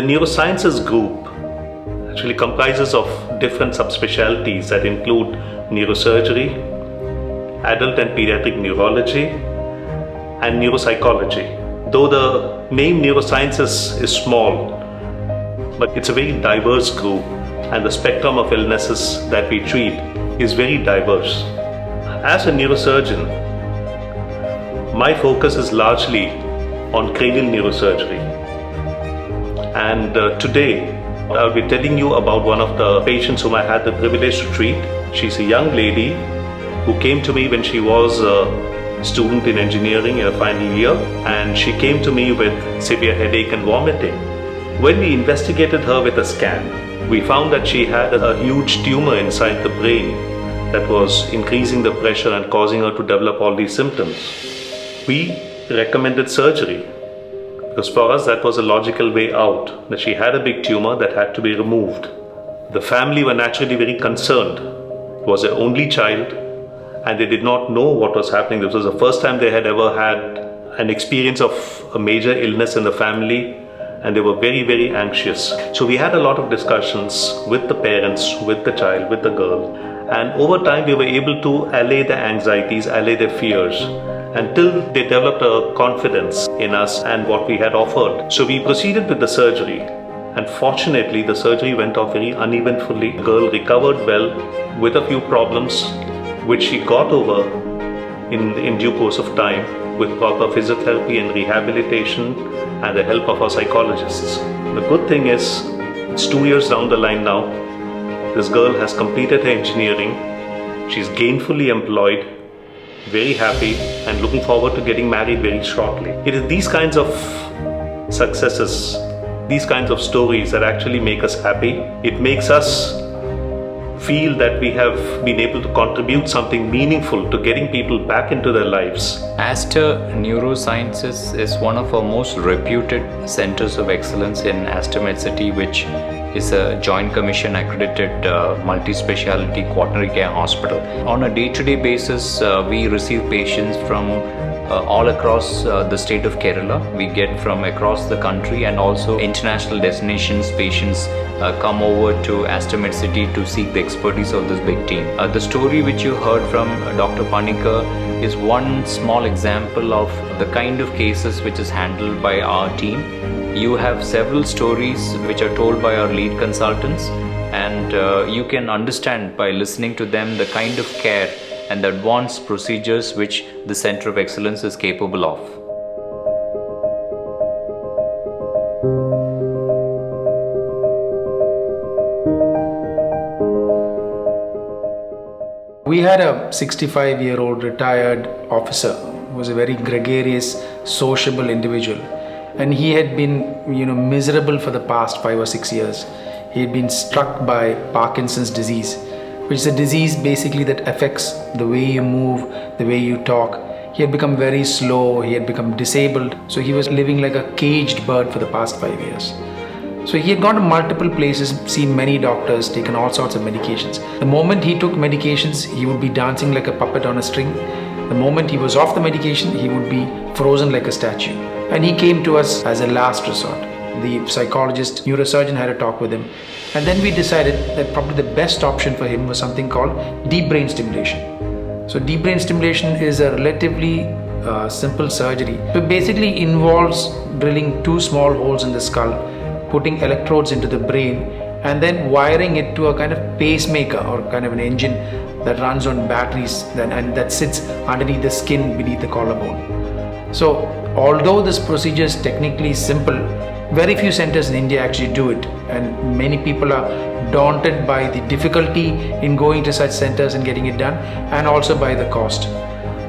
The neurosciences group actually comprises of different subspecialties that include neurosurgery, adult and pediatric neurology, and neuropsychology. Though the name neurosciences is small, but it's a very diverse group, and the spectrum of illnesses that we treat is very diverse. As a neurosurgeon, my focus is largely on cranial neurosurgery. And today, I'll be telling you about one of the patients whom I had the privilege to treat. She's a young lady who came to me when she was a student in engineering in her final year, and she came to me with severe headache and vomiting. When we investigated her with a scan, we found that she had a huge tumor inside the brain that was increasing the pressure and causing her to develop all these symptoms. We recommended surgery because for us that was a logical way out, that she had a big tumor that had to be removed. The family were naturally very concerned. It was their only child and they did not know what was happening. This was the first time they had ever had an experience of a major illness in the family, and they were very, very anxious. So we had a lot of discussions with the parents, with the child, with the girl, and over time we were able to allay their anxieties, allay their fears, until they developed a confidence in us and what we had offered. So we proceeded with the surgery, and fortunately the surgery went off very uneventfully. The girl recovered well with a few problems which she got over in due course of time with proper physiotherapy and rehabilitation and the help of our psychologists. The good thing is, it's 2 years down the line now. This girl has completed her engineering. She's gainfully employed, very happy, and looking forward to getting married very shortly. It is these kinds of successes, these kinds of stories that actually make us happy. It makes us feel that we have been able to contribute something meaningful to getting people back into their lives. Aster Neurosciences is one of our most reputed centers of excellence in Aster Medcity, which is a Joint Commission accredited multi-speciality quaternary care hospital. On a day-to-day basis, we receive patients from all across the state of Kerala. We get from across the country, and also international destinations patients come over to Aster Medcity to seek the expertise of this big team. The story which you heard from Dr. Panikar is one small example of the kind of cases which is handled by our team. You have several stories which are told by our lead consultants, and you can understand by listening to them the kind of care and the advanced procedures which the Center of Excellence is capable of. We had a 65-year-old retired officer who was a very gregarious, sociable individual, and he had been, miserable for the past 5 or 6 years. He had been struck by Parkinson's disease, which is a disease basically that affects the way you move, the way you talk. He had become very slow, he had become disabled, so he was living like a caged bird for the past 5 years. So he had gone to multiple places, seen many doctors, taken all sorts of medications. The moment he took medications, he would be dancing like a puppet on a string. The moment he was off the medication, he would be frozen like a statue. And he came to us as a last resort. The psychologist, neurosurgeon had a talk with him. And then we decided that probably the best option for him was something called deep brain stimulation. So deep brain stimulation is a relatively simple surgery. It basically involves drilling 2 small holes in the skull, putting electrodes into the brain, and then wiring it to a kind of pacemaker or kind of an engine that runs on batteries and that sits underneath the skin beneath the collarbone. So although this procedure is technically simple, very few centers in India actually do it, and many people are daunted by the difficulty in going to such centers and getting it done, and also by the cost.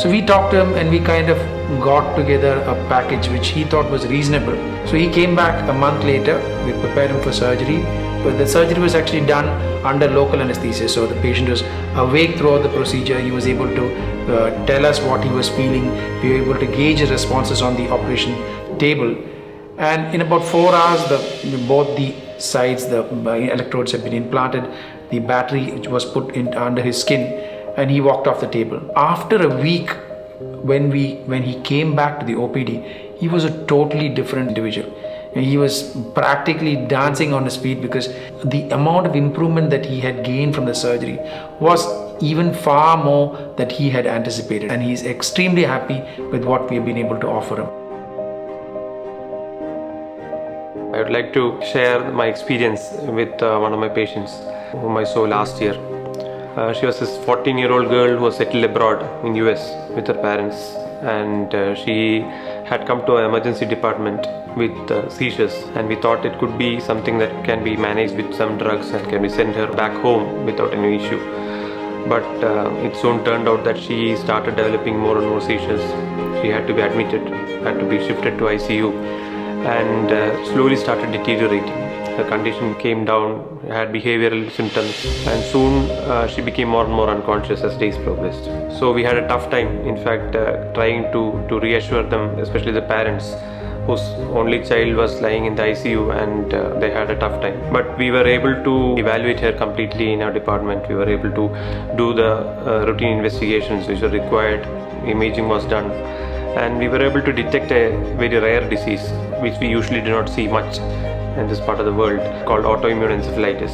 So we talked to him and we kind of got together a package which he thought was reasonable. So he came back a month later, we prepared him for surgery, but the surgery was actually done under local anesthesia. So the patient was awake throughout the procedure. He was able to tell us what he was feeling. We were able to gauge his responses on the operation table. And in about 4 hours, both the sides, the electrodes had been implanted, the battery was put under his skin, and he walked off the table. After a week, when he came back to the OPD, he was a totally different individual. He was practically dancing on his feet because the amount of improvement that he had gained from the surgery was even far more that he had anticipated, and he is extremely happy with what we have been able to offer him. I would like to share my experience with one of my patients whom I saw last year. She was this 14-year-old girl who was settled abroad in US with her parents, and she had come to our emergency department with seizures, and we thought it could be something that can be managed with some drugs and can be sent her back home without any issue. But it soon turned out that she started developing more and more seizures. She had to be admitted, had to be shifted to ICU, and slowly started deteriorating. Her condition came down, had behavioral symptoms, and soon she became more and more unconscious as days progressed. So we had a tough time, in fact, trying to reassure them, especially the parents, whose only child was lying in the ICU, and they had a tough time. But we were able to evaluate her completely in our department. We were able to do the routine investigations which were required. Imaging was done, and we were able to detect a very rare disease which we usually do not see much in this part of the world, called autoimmune encephalitis,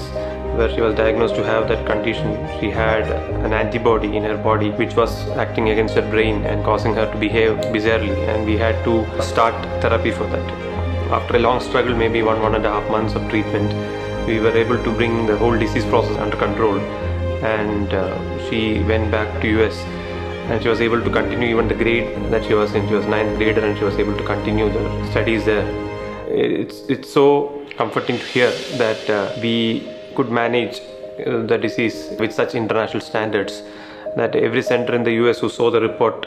where she was diagnosed to have that condition. She had an antibody in her body which was acting against her brain and causing her to behave bizarrely, and we had to start therapy for that. After a long struggle, maybe 1.5 months of treatment, we were able to bring the whole disease process under control, and she went back to US, and she was able to continue even the grade that she was in. She was 9th grader, and she was able to continue the studies there. It's so comforting to hear that we could manage the disease with such international standards, that every center in the US who saw the report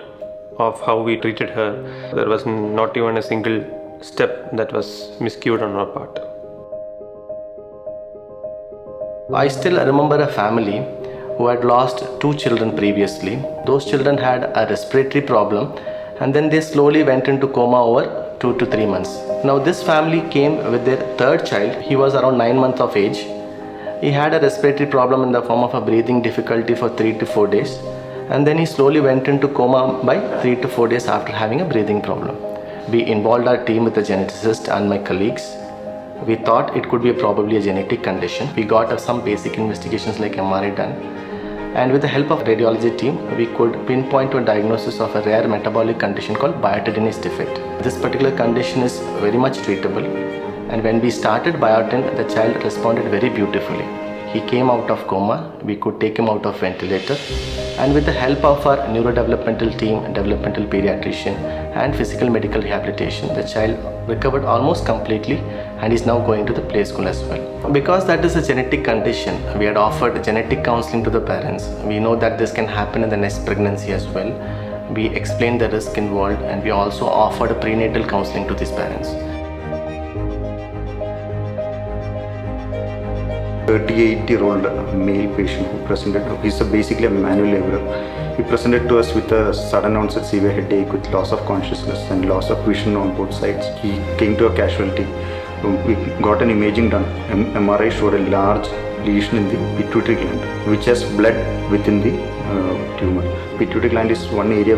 of how we treated her, there was not even a single step that was miscued on our part. I still remember a family who had lost 2 children previously. Those children had a respiratory problem, and then they slowly went into coma over 2 to 3 months. Now this family came with their 3rd child. He was around 9 months of age. He had a respiratory problem in the form of a breathing difficulty for 3 to 4 days, and then he slowly went into coma by 3 to 4 days after having a breathing problem. We involved our team with the geneticist and my colleagues. We thought it could be probably a genetic condition. We got some basic investigations like MRI done, and with the help of radiology team, we could pinpoint to a diagnosis of a rare metabolic condition called biotinase defect. This particular condition is very much treatable, and when we started biotin, the child responded very beautifully. He came out of coma, we could take him out of ventilator, and with the help of our neurodevelopmental team, developmental pediatrician and physical medical rehabilitation, the child recovered almost completely and is now going to the play school as well. Because that is a genetic condition, we had offered genetic counseling to the parents. We know that this can happen in the next pregnancy as well. We explained the risk involved, and we also offered prenatal counseling to these parents. 38-year-old male patient who presented. He's basically a manual laborer. He presented to us with a sudden onset severe headache with loss of consciousness and loss of vision on both sides. He came to a casualty. We got an imaging done. MRI showed a large lesion in the pituitary gland, which has bled within the tumor. Pituitary gland is one area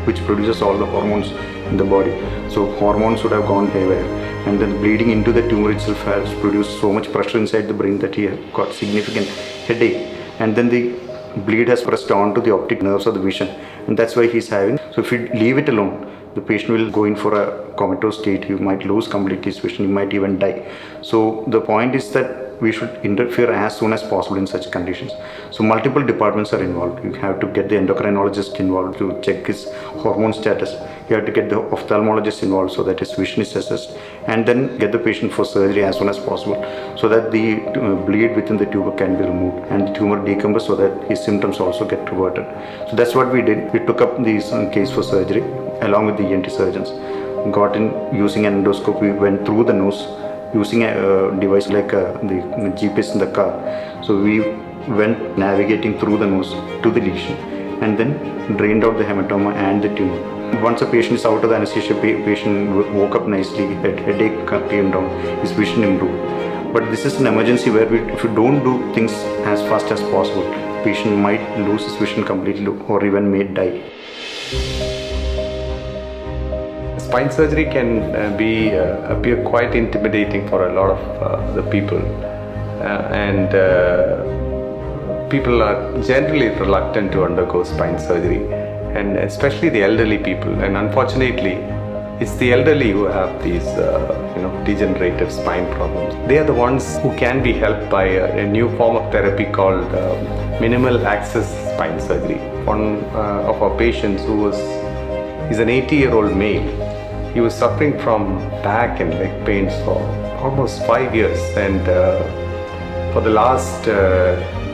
which produces all the hormones in the body. So hormones would have gone haywire, and then bleeding into the tumor itself has produced so much pressure inside the brain that he got significant headache, and then the bleed has pressed onto the optic nerves of the vision, and that's why he's having. So if we leave it alone, the patient will go in for a comatose state. He might lose completely his vision. He might even die. So the point is that we should interfere as soon as possible in such conditions. So multiple departments are involved. You have to get the endocrinologist involved to check his hormone status. You have to get the ophthalmologist involved so that his vision is assessed, and then get the patient for surgery as soon as possible so that the bleed within the tumor can be removed and the tumor decompose so that his symptoms also get reverted. So that's what we did. We took up this case for surgery along with the ENT surgeons. Got in using an endoscope. We went through the nose using a device like the GPS in the car. So we went navigating through the nose to the lesion, and then drained out the hematoma and the tumor. Once a patient is out of the anesthesia, patient woke up nicely, headache came down, his vision improved. But this is an emergency where if you don't do things as fast as possible, patient might lose his vision completely or even may die. Spine surgery can appear quite intimidating for a lot of the people, and people are generally reluctant to undergo spine surgery, and especially the elderly people. And unfortunately, it's the elderly who have these degenerative spine problems. They are the ones who can be helped by a new form of therapy called minimal access spine surgery. One of our patients he's an 80-year-old male. He was suffering from back and leg pains for almost 5 years, and for the last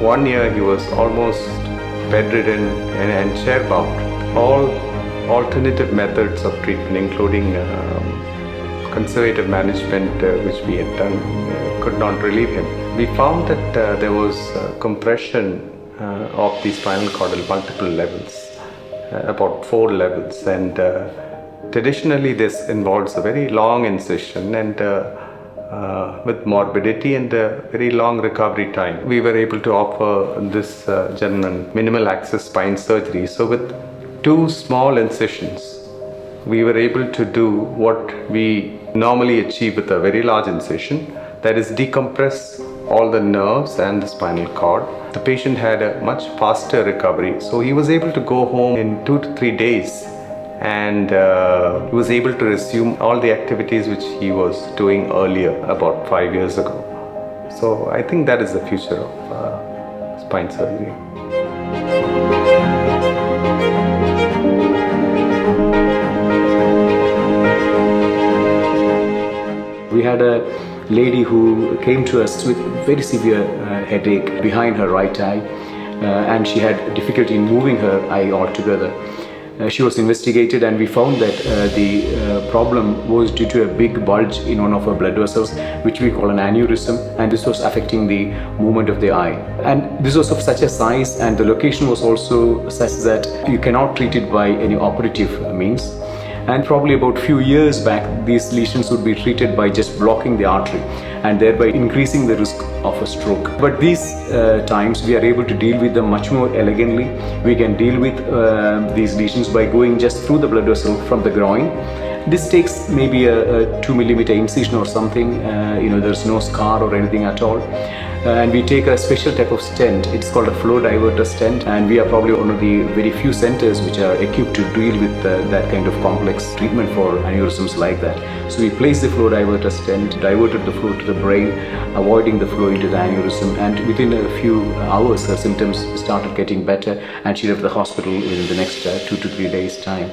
1 year he was almost bedridden and chair-bound. All alternative methods of treatment, including conservative management, which we had done, could not relieve him. We found that there was compression of the spinal cord at multiple levels, about 4 levels, and traditionally this involves a very long incision and with morbidity and a very long recovery time. We were able to offer this gentleman minimal access spine surgery. So with 2 small incisions, we were able to do what we normally achieve with a very large incision, that is decompress all the nerves and the spinal cord. The patient had a much faster recovery, so he was able to go home in 2 to 3 days, and he was able to resume all the activities which he was doing earlier, about 5 years ago. So I think that is the future of spine surgery. We had a lady who came to us with very severe headache behind her right eye, and she had difficulty in moving her eye altogether. She was investigated, and we found that the problem was due to a big bulge in one of her blood vessels, which we call an aneurysm, and this was affecting the movement of the eye. And this was of such a size, and the location was also such that you cannot treat it by any operative means. And probably about few years back, these lesions would be treated by just blocking the artery and thereby increasing the risk of a stroke. But these times we are able to deal with them much more elegantly. We can deal with these lesions by going just through the blood vessel from the groin. This takes maybe a 2 millimeter incision or something. There's no scar or anything at all. And we take a special type of stent. It's called a flow diverter stent, and we are probably one of the very few centers which are equipped to deal with that kind of complex treatment for aneurysms like that. So we place the flow diverter stent, diverted the flow to the brain, avoiding the flow into the aneurysm, and within a few hours her symptoms started getting better, and she left the hospital within the next 2 to 3 days time.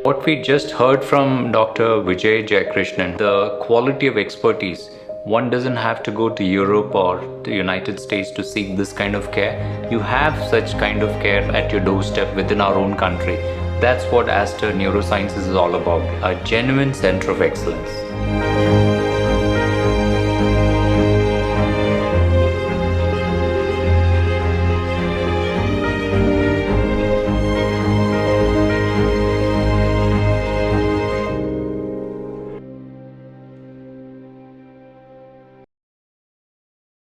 What we just heard from Dr. Vijay Jayakrishnan, the quality of expertise. One doesn't have to go to Europe or the United States to seek this kind of care. You have such kind of care at your doorstep within our own country. That's what Aster Neurosciences is all about, a genuine center of excellence.